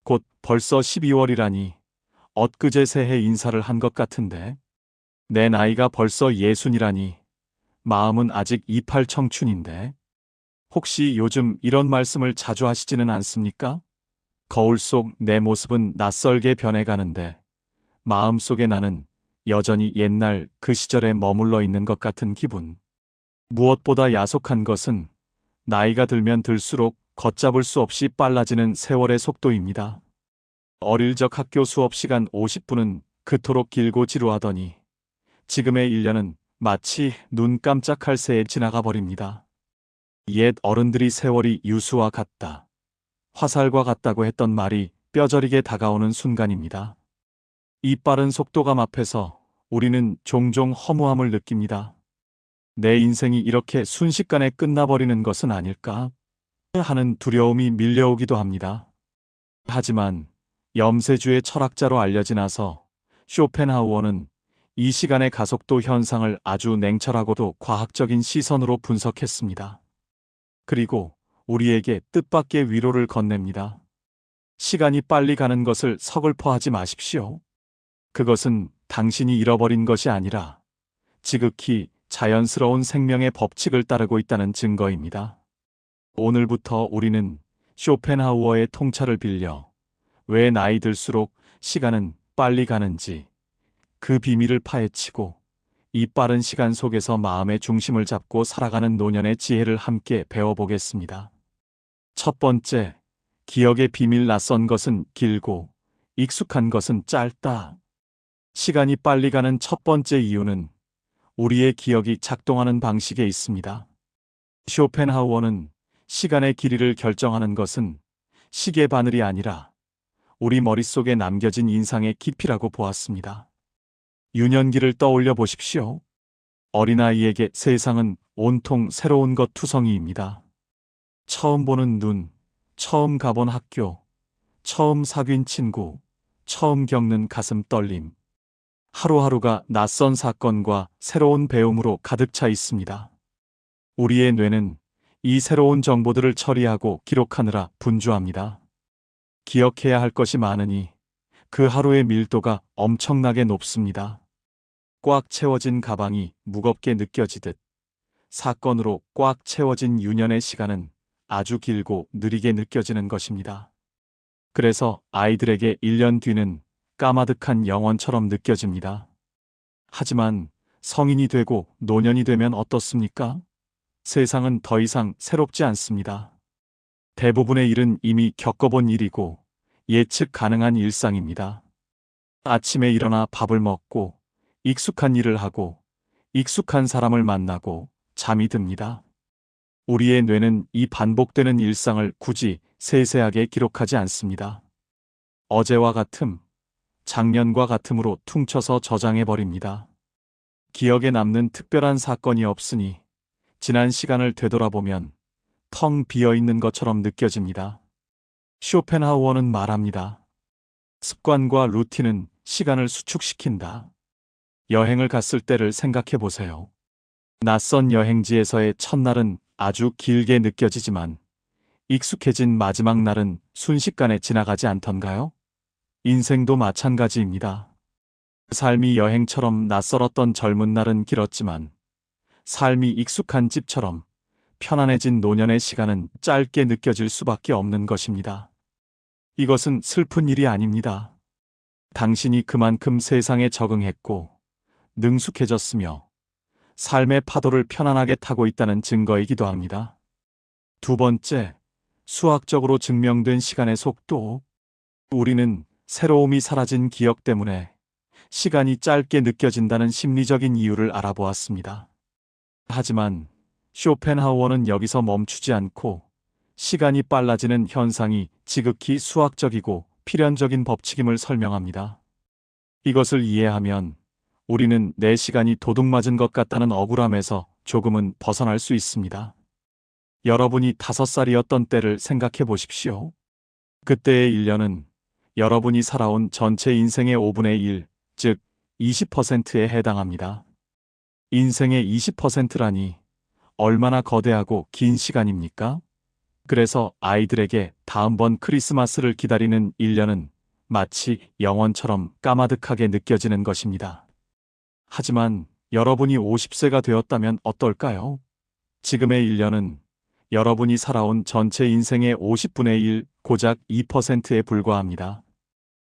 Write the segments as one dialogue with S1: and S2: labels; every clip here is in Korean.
S1: 곧 벌써 12월이라니 엊그제 새해 인사를 한 것 같은데 내 나이가 벌써 60이라니 마음은 아직 28 청춘인데 혹시 요즘 이런 말씀을 자주 하시지는 않습니까? 거울 속 내 모습은 낯설게 변해가는데 마음속에 나는 여전히 옛날 그 시절에 머물러 있는 것 같은 기분. 무엇보다 야속한 것은 나이가 들면 들수록 걷잡을 수 없이 빨라지는 세월의 속도입니다. 어릴 적 학교 수업 시간 50분은 그토록 길고 지루하더니 지금의 1년은 마치 눈 깜짝할 새에 지나가 버립니다. 옛 어른들이 세월이 유수와 같다, 화살과 같다고 했던 말이 뼈저리게 다가오는 순간입니다. 이 빠른 속도감 앞에서 우리는 종종 허무함을 느낍니다. 내 인생이 이렇게 순식간에 끝나버리는 것은 아닐까 하는 두려움이 밀려오기도 합니다. 하지만 염세주의 철학자로 알려지나서 쇼펜하우어는 이 시간의 가속도 현상을 아주 냉철하고도 과학적인 시선으로 분석했습니다. 그리고 우리에게 뜻밖의 위로를 건넵니다. 시간이 빨리 가는 것을 서글퍼하지 마십시오. 그것은 당신이 잃어버린 것이 아니라 지극히 자연스러운 생명의 법칙을 따르고 있다는 증거입니다. 오늘부터 우리는 쇼펜하우어의 통찰을 빌려 왜 나이 들수록 시간은 빨리 가는지 그 비밀을 파헤치고 이 빠른 시간 속에서 마음의 중심을 잡고 살아가는 노년의 지혜를 함께 배워보겠습니다. 첫 번째, 기억의 비밀. 낯선 것은 길고 익숙한 것은 짧다. 시간이 빨리 가는 첫 번째 이유는 우리의 기억이 작동하는 방식에 있습니다. 쇼펜하우어는 시간의 길이를 결정하는 것은 시계 바늘이 아니라 우리 머릿속에 남겨진 인상의 깊이라고 보았습니다. 유년기를 떠올려 보십시오. 어린아이에게 세상은 온통 새로운 것 투성이입니다. 처음 보는 눈, 처음 가본 학교, 처음 사귄 친구, 처음 겪는 가슴 떨림. 하루하루가 낯선 사건과 새로운 배움으로 가득 차 있습니다. 우리의 뇌는 이 새로운 정보들을 처리하고 기록하느라 분주합니다. 기억해야 할 것이 많으니 그 하루의 밀도가 엄청나게 높습니다. 꽉 채워진 가방이 무겁게 느껴지듯 사건으로 꽉 채워진 유년의 시간은 아주 길고 느리게 느껴지는 것입니다. 그래서 아이들에게 1년 뒤는 까마득한 영원처럼 느껴집니다. 하지만 성인이 되고 노년이 되면 어떻습니까? 세상은 더 이상 새롭지 않습니다. 대부분의 일은 이미 겪어본 일이고 예측 가능한 일상입니다. 아침에 일어나 밥을 먹고 익숙한 일을 하고 익숙한 사람을 만나고 잠이 듭니다. 우리의 뇌는 이 반복되는 일상을 굳이 세세하게 기록하지 않습니다. 어제와 같음, 작년과 같음으로 퉁쳐서 저장해버립니다. 기억에 남는 특별한 사건이 없으니 지난 시간을 되돌아보면 텅 비어있는 것처럼 느껴집니다. 쇼펜하우어는 말합니다. 습관과 루틴은 시간을 수축시킨다. 여행을 갔을 때를 생각해 보세요. 낯선 여행지에서의 첫날은 아주 길게 느껴지지만 익숙해진 마지막 날은 순식간에 지나가지 않던가요? 인생도 마찬가지입니다. 삶이 여행처럼 낯설었던 젊은 날은 길었지만 삶이 익숙한 집처럼 편안해진 노년의 시간은 짧게 느껴질 수밖에 없는 것입니다. 이것은 슬픈 일이 아닙니다. 당신이 그만큼 세상에 적응했고 능숙해졌으며 삶의 파도를 편안하게 타고 있다는 증거이기도 합니다. 두 번째, 수학적으로 증명된 시간의 속도. 우리는 새로움이 사라진 기억 때문에 시간이 짧게 느껴진다는 심리적인 이유를 알아보았습니다. 하지만 쇼펜하우어는 여기서 멈추지 않고 시간이 빨라지는 현상이 지극히 수학적이고 필연적인 법칙임을 설명합니다. 이것을 이해하면 우리는 내 시간이 도둑맞은 것 같다는 억울함에서 조금은 벗어날 수 있습니다. 여러분이 5살이었던 때를 생각해 보십시오. 그때의 1년은 여러분이 살아온 전체 인생의 5분의 1, 즉 20%에 해당합니다. 인생의 20%라니 얼마나 거대하고 긴 시간입니까? 그래서 아이들에게 다음번 크리스마스를 기다리는 1년은 마치 영원처럼 까마득하게 느껴지는 것입니다. 하지만 여러분이 50세가 되었다면 어떨까요? 지금의 1년은 여러분이 살아온 전체 인생의 50분의 1, 고작 2%에 불과합니다.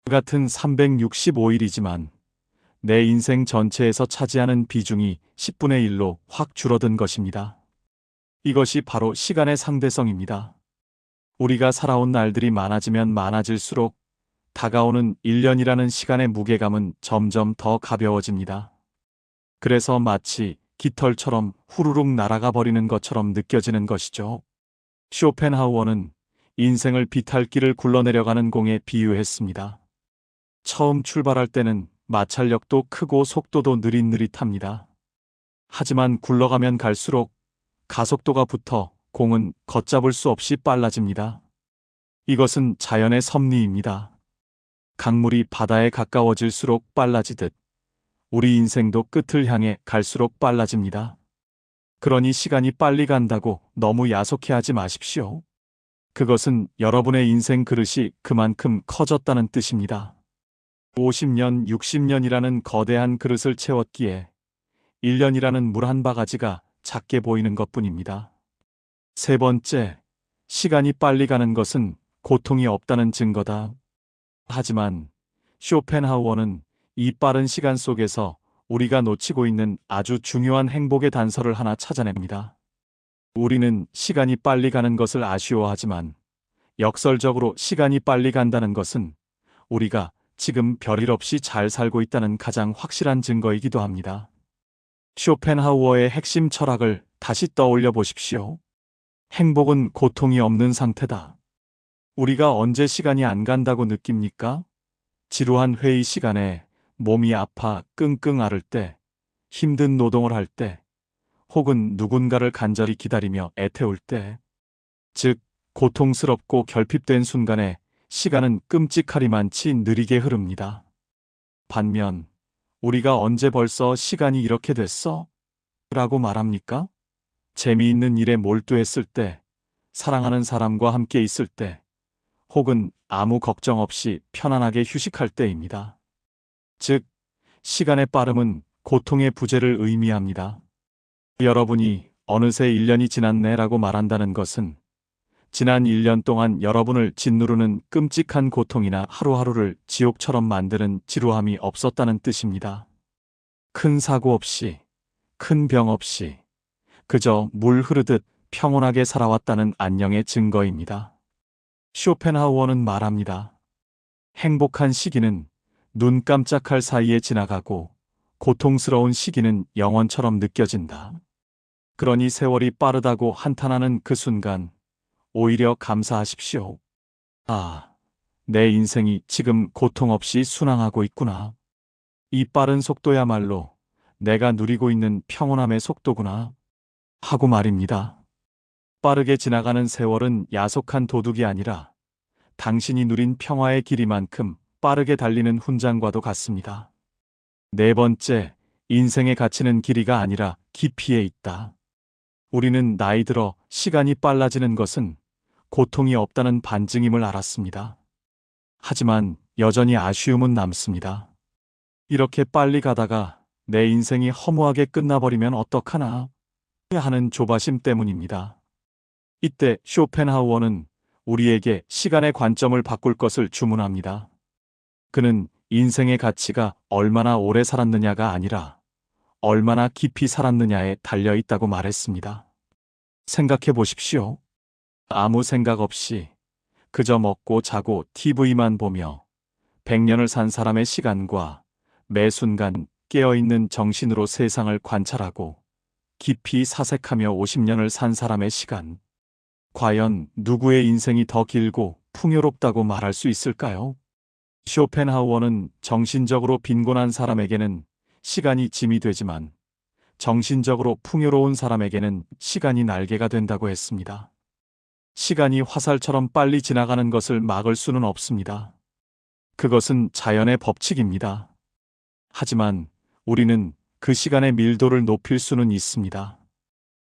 S1: 같은 365일이지만 내 인생 전체에서 차지하는 비중이 10분의 1로 확 줄어든 것입니다. 이것이 바로 시간의 상대성입니다. 우리가 살아온 날들이 많아지면 많아질수록 다가오는 1년이라는 시간의 무게감은 점점 더 가벼워집니다. 그래서 마치 깃털처럼 후루룩 날아가 버리는 것처럼 느껴지는 것이죠. 쇼펜하우어는 인생을 비탈길을 굴러내려가는 공에 비유했습니다. 처음 출발할 때는 마찰력도 크고 속도도 느릿느릿합니다. 하지만 굴러가면 갈수록 가속도가 붙어 공은 걷잡을 수 없이 빨라집니다. 이것은 자연의 섭리입니다. 강물이 바다에 가까워질수록 빨라지듯 우리 인생도 끝을 향해 갈수록 빨라집니다. 그러니 시간이 빨리 간다고 너무 야속해하지 마십시오. 그것은 여러분의 인생 그릇이 그만큼 커졌다는 뜻입니다. 50년, 60년이라는 거대한 그릇을 채웠기에 1년이라는 물 한 바가지가 작게 보이는 것뿐입니다. 세 번째, 시간이 빨리 가는 것은 고통이 없다는 증거다. 하지만 쇼펜하우어는 이 빠른 시간 속에서 우리가 놓치고 있는 아주 중요한 행복의 단서를 하나 찾아냅니다. 우리는 시간이 빨리 가는 것을 아쉬워하지만 역설적으로 시간이 빨리 간다는 것은 우리가 지금 별일 없이 잘 살고 있다는 가장 확실한 증거이기도 합니다. 쇼펜하우어의 핵심 철학을 다시 떠올려 보십시오. 행복은 고통이 없는 상태다. 우리가 언제 시간이 안 간다고 느낍니까? 지루한 회의 시간에, 몸이 아파 끙끙 앓을 때, 힘든 노동을 할 때, 혹은 누군가를 간절히 기다리며 애태울 때, 즉 고통스럽고 결핍된 순간에 시간은 끔찍하리만치 느리게 흐릅니다. 반면 우리가 언제 벌써 시간이 이렇게 됐어? 라고 말합니까? 재미있는 일에 몰두했을 때, 사랑하는 사람과 함께 있을 때, 혹은 아무 걱정 없이 편안하게 휴식할 때입니다. 즉, 시간의 빠름은 고통의 부재를 의미합니다. 여러분이 어느새 1년이 지났네라고 말한다는 것은 지난 1년 동안 여러분을 짓누르는 끔찍한 고통이나 하루하루를 지옥처럼 만드는 지루함이 없었다는 뜻입니다. 큰 사고 없이, 큰 병 없이, 그저 물 흐르듯 평온하게 살아왔다는 안녕의 증거입니다. 쇼펜하우어는 말합니다. 행복한 시기는 눈 깜짝할 사이에 지나가고 고통스러운 시기는 영원처럼 느껴진다. 그러니 세월이 빠르다고 한탄하는 그 순간 오히려 감사하십시오. 아, 내 인생이 지금 고통 없이 순항하고 있구나. 이 빠른 속도야말로 내가 누리고 있는 평온함의 속도구나. 하고 말입니다. 빠르게 지나가는 세월은 야속한 도둑이 아니라 당신이 누린 평화의 길이만큼 빠르게 달리는 훈장과도 같습니다. 네 번째, 인생의 가치는 길이가 아니라 깊이에 있다. 우리는 나이 들어 시간이 빨라지는 것은 고통이 없다는 반증임을 알았습니다. 하지만 여전히 아쉬움은 남습니다. 이렇게 빨리 가다가 내 인생이 허무하게 끝나버리면 어떡하나 하는 조바심 때문입니다. 이때 쇼펜하우어는 우리에게 시간의 관점을 바꿀 것을 주문합니다. 그는 인생의 가치가 얼마나 오래 살았느냐가 아니라 얼마나 깊이 살았느냐에 달려 있다고 말했습니다. 생각해 보십시오. 아무 생각 없이 그저 먹고 자고 TV만 보며 100년을 산 사람의 시간과 매 순간 깨어있는 정신으로 세상을 관찰하고 깊이 사색하며 50년을 산 사람의 시간. 과연 누구의 인생이 더 길고 풍요롭다고 말할 수 있을까요? 쇼펜하우어는 정신적으로 빈곤한 사람에게는 시간이 짐이 되지만 정신적으로 풍요로운 사람에게는 시간이 날개가 된다고 했습니다. 시간이 화살처럼 빨리 지나가는 것을 막을 수는 없습니다. 그것은 자연의 법칙입니다. 하지만 우리는 그 시간의 밀도를 높일 수는 있습니다.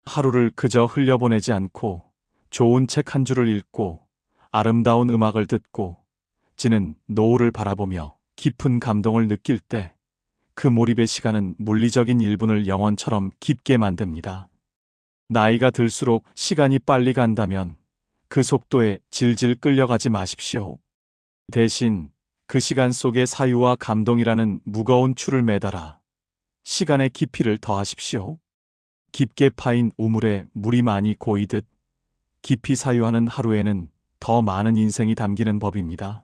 S1: 하루를 그저 흘려보내지 않고 좋은 책 한 줄을 읽고 아름다운 음악을 듣고 지는 노을을 바라보며 깊은 감동을 느낄 때 그 몰입의 시간은 물리적인 1분을 영원처럼 깊게 만듭니다. 나이가 들수록 시간이 빨리 간다면 그 속도에 질질 끌려가지 마십시오. 대신 그 시간 속에 사유와 감동이라는 무거운 추를 매달아 시간의 깊이를 더하십시오. 깊게 파인 우물에 물이 많이 고이듯 깊이 사유하는 하루에는 더 많은 인생이 담기는 법입니다.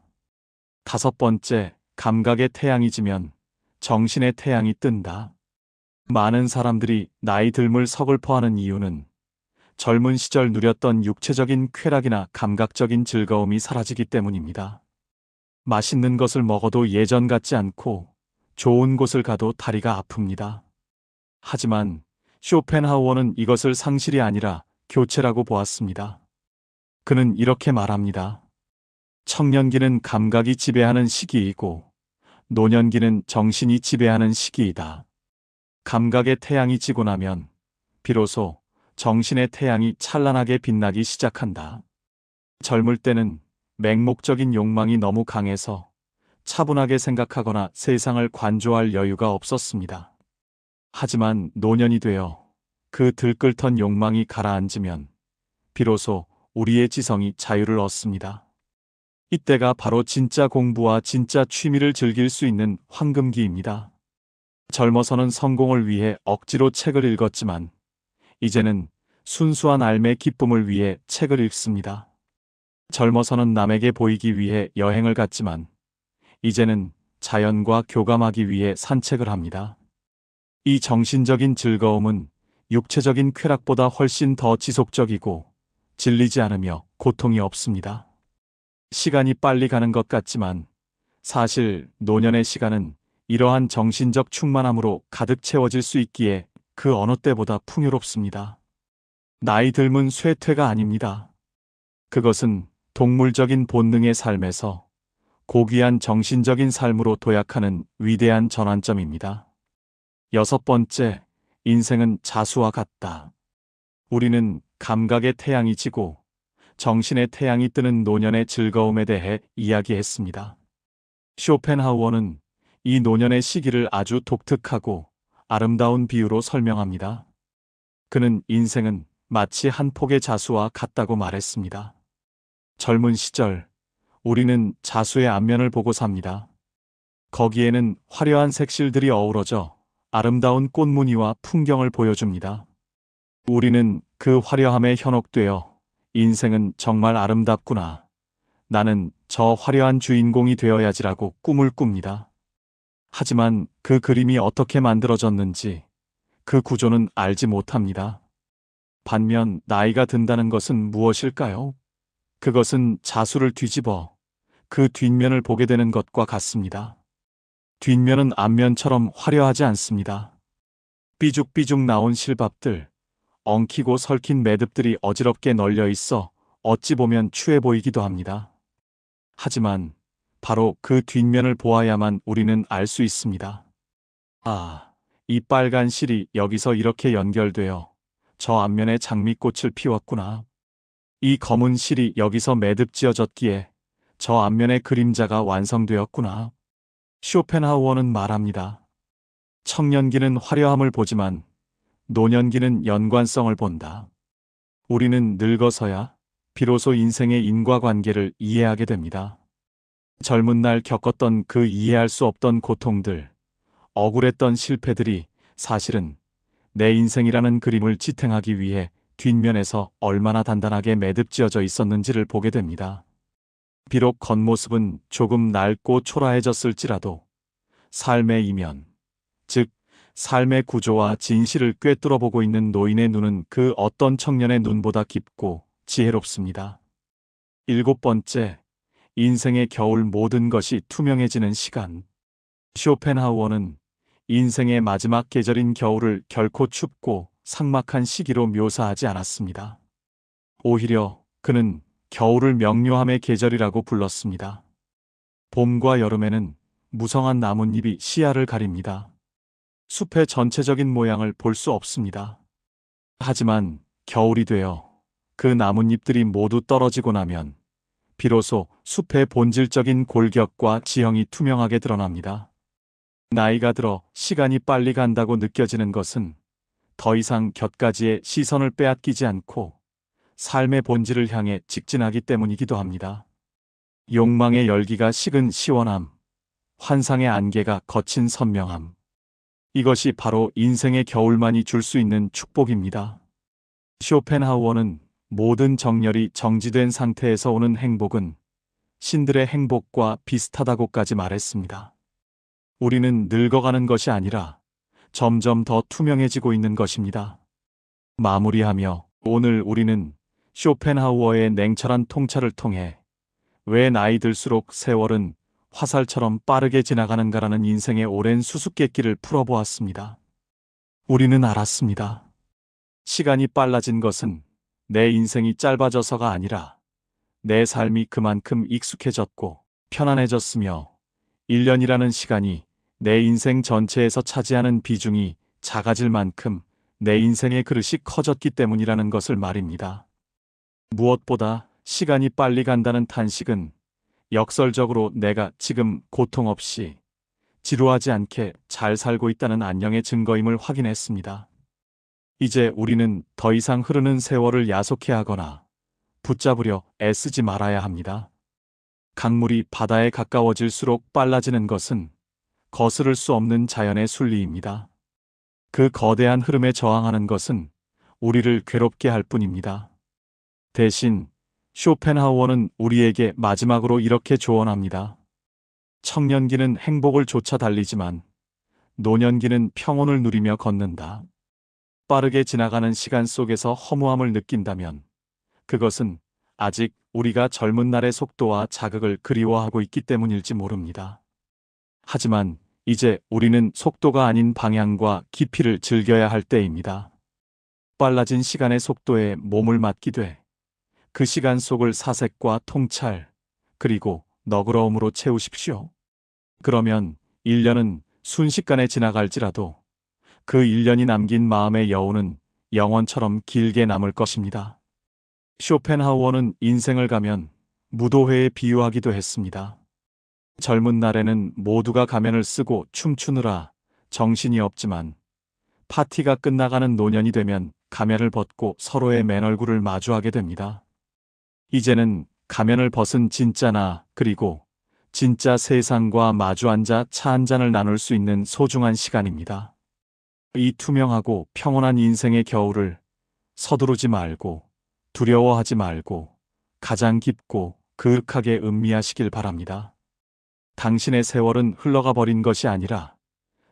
S1: 5번째, 감각의 태양이 지면 정신의 태양이 뜬다. 많은 사람들이 나이 들물 서글퍼하는 이유는 젊은 시절 누렸던 육체적인 쾌락이나 감각적인 즐거움이 사라지기 때문입니다. 맛있는 것을 먹어도 예전 같지 않고 좋은 곳을 가도 다리가 아픕니다. 하지만 쇼펜하우어는 이것을 상실이 아니라 교체라고 보았습니다. 그는 이렇게 말합니다. 청년기는 감각이 지배하는 시기이고 노년기는 정신이 지배하는 시기이다. 감각의 태양이 지고 나면 비로소 정신의 태양이 찬란하게 빛나기 시작한다. 젊을 때는 맹목적인 욕망이 너무 강해서 차분하게 생각하거나 세상을 관조할 여유가 없었습니다. 하지만 노년이 되어 그 들끓던 욕망이 가라앉으면 비로소 우리의 지성이 자유를 얻습니다. 이때가 바로 진짜 공부와 진짜 취미를 즐길 수 있는 황금기입니다. 젊어서는 성공을 위해 억지로 책을 읽었지만 이제는 순수한 삶의 기쁨을 위해 책을 읽습니다. 젊어서는 남에게 보이기 위해 여행을 갔지만 이제는 자연과 교감하기 위해 산책을 합니다. 이 정신적인 즐거움은 육체적인 쾌락보다 훨씬 더 지속적이고 질리지 않으며 고통이 없습니다. 시간이 빨리 가는 것 같지만 사실 노년의 시간은 이러한 정신적 충만함으로 가득 채워질 수 있기에 그 어느 때보다 풍요롭습니다. 나이 들면 쇠퇴가 아닙니다. 그것은 동물적인 본능의 삶에서 고귀한 정신적인 삶으로 도약하는 위대한 전환점입니다. 6번째, 인생은 자수와 같다. 우리는 감각의 태양이 지고 정신의 태양이 뜨는 노년의 즐거움에 대해 이야기했습니다. 쇼펜하우어는 이 노년의 시기를 아주 독특하고 아름다운 비유로 설명합니다. 그는 인생은 마치 한 폭의 자수와 같다고 말했습니다. 젊은 시절, 우리는 자수의 앞면을 보고 삽니다. 거기에는 화려한 색실들이 어우러져 아름다운 꽃무늬와 풍경을 보여줍니다. 우리는 그 화려함에 현혹되어 인생은 정말 아름답구나. 나는 저 화려한 주인공이 되어야지라고 꿈을 꿉니다. 하지만 그 그림이 어떻게 만들어졌는지 그 구조는 알지 못합니다. 반면 나이가 든다는 것은 무엇일까요? 그것은 자수를 뒤집어 그 뒷면을 보게 되는 것과 같습니다. 뒷면은 앞면처럼 화려하지 않습니다. 삐죽삐죽 나온 실밥들, 엉키고 설킨 매듭들이 어지럽게 널려 있어 어찌 보면 추해 보이기도 합니다. 하지만 바로 그 뒷면을 보아야만 우리는 알 수 있습니다. 아, 이 빨간 실이 여기서 이렇게 연결되어 저 앞면에 장미꽃을 피웠구나. 이 검은 실이 여기서 매듭 지어졌기에 저 앞면의 그림자가 완성되었구나. 쇼펜하우어는 말합니다. 청년기는 화려함을 보지만 노년기는 연관성을 본다. 우리는 늙어서야 비로소 인생의 인과관계를 이해하게 됩니다. 젊은 날 겪었던 그 이해할 수 없던 고통들, 억울했던 실패들이 사실은 내 인생이라는 그림을 지탱하기 위해 뒷면에서 얼마나 단단하게 매듭지어져 있었는지를 보게 됩니다. 비록 겉모습은 조금 낡고 초라해졌을지라도 삶의 이면, 즉 삶의 구조와 진실을 꿰뚫어 보고 있는 노인의 눈은 그 어떤 청년의 눈보다 깊고 지혜롭습니다. 7번째, 인생의 겨울 모든 것이 투명해지는 시간. 쇼펜하우어는 인생의 마지막 계절인 겨울을 결코 춥고 삭막한 시기로 묘사하지 않았습니다. 오히려 그는 겨울을 명료함의 계절이라고 불렀습니다. 봄과 여름에는 무성한 나뭇잎이 시야를 가립니다. 숲의 전체적인 모양을 볼 수 없습니다. 하지만 겨울이 되어 그 나뭇잎들이 모두 떨어지고 나면 비로소 숲의 본질적인 골격과 지형이 투명하게 드러납니다. 나이가 들어 시간이 빨리 간다고 느껴지는 것은 더 이상 곁가지의 시선을 빼앗기지 않고 삶의 본질을 향해 직진하기 때문이기도 합니다. 욕망의 열기가 식은 시원함, 환상의 안개가 거친 선명함. 이것이 바로 인생의 겨울만이 줄 수 있는 축복입니다. 쇼펜하우어는 모든 정열이 정지된 상태에서 오는 행복은 신들의 행복과 비슷하다고까지 말했습니다. 우리는 늙어가는 것이 아니라 점점 더 투명해지고 있는 것입니다. 마무리하며 오늘 우리는 쇼펜하우어의 냉철한 통찰을 통해 왜 나이 들수록 세월은 화살처럼 빠르게 지나가는가라는 인생의 오랜 수수께끼를 풀어보았습니다. 우리는 알았습니다. 시간이 빨라진 것은 내 인생이 짧아져서가 아니라 내 삶이 그만큼 익숙해졌고 편안해졌으며 1년이라는 시간이 내 인생 전체에서 차지하는 비중이 작아질 만큼 내 인생의 그릇이 커졌기 때문이라는 것을 말입니다. 무엇보다 시간이 빨리 간다는 탄식은 역설적으로 내가 지금 고통 없이 지루하지 않게 잘 살고 있다는 안녕의 증거임을 확인했습니다. 이제 우리는 더 이상 흐르는 세월을 야속해 하거나 붙잡으려 애쓰지 말아야 합니다. 강물이 바다에 가까워질수록 빨라지는 것은 거스를 수 없는 자연의 순리입니다. 그 거대한 흐름에 저항하는 것은 우리를 괴롭게 할 뿐입니다. 대신 쇼펜하우어는 우리에게 마지막으로 이렇게 조언합니다. 청년기는 행복을 쫓아 달리지만 노년기는 평온을 누리며 걷는다. 빠르게 지나가는 시간 속에서 허무함을 느낀다면 그것은 아직 우리가 젊은 날의 속도와 자극을 그리워하고 있기 때문일지 모릅니다. 하지만 이제 우리는 속도가 아닌 방향과 깊이를 즐겨야 할 때입니다. 빨라진 시간의 속도에 몸을 맡기되 그 시간 속을 사색과 통찰, 그리고 너그러움으로 채우십시오. 그러면 1년은 순식간에 지나갈지라도 그 1년이 남긴 마음의 여운은 영원처럼 길게 남을 것입니다. 쇼펜하우어는 인생을 가면 무도회에 비유하기도 했습니다. 젊은 날에는 모두가 가면을 쓰고 춤추느라 정신이 없지만 파티가 끝나가는 노년이 되면 가면을 벗고 서로의 맨얼굴을 마주하게 됩니다. 이제는 가면을 벗은 진짜 나, 그리고 진짜 세상과 마주 앉아 차 한 잔을 나눌 수 있는 소중한 시간입니다. 이 투명하고 평온한 인생의 겨울을 서두르지 말고 두려워하지 말고 가장 깊고 그윽하게 음미하시길 바랍니다. 당신의 세월은 흘러가 버린 것이 아니라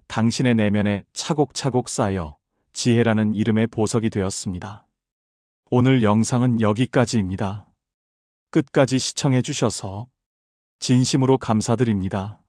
S1: 당신의 내면에 차곡차곡 쌓여 지혜라는 이름의 보석이 되었습니다. 오늘 영상은 여기까지입니다. 끝까지 시청해 주셔서 진심으로 감사드립니다.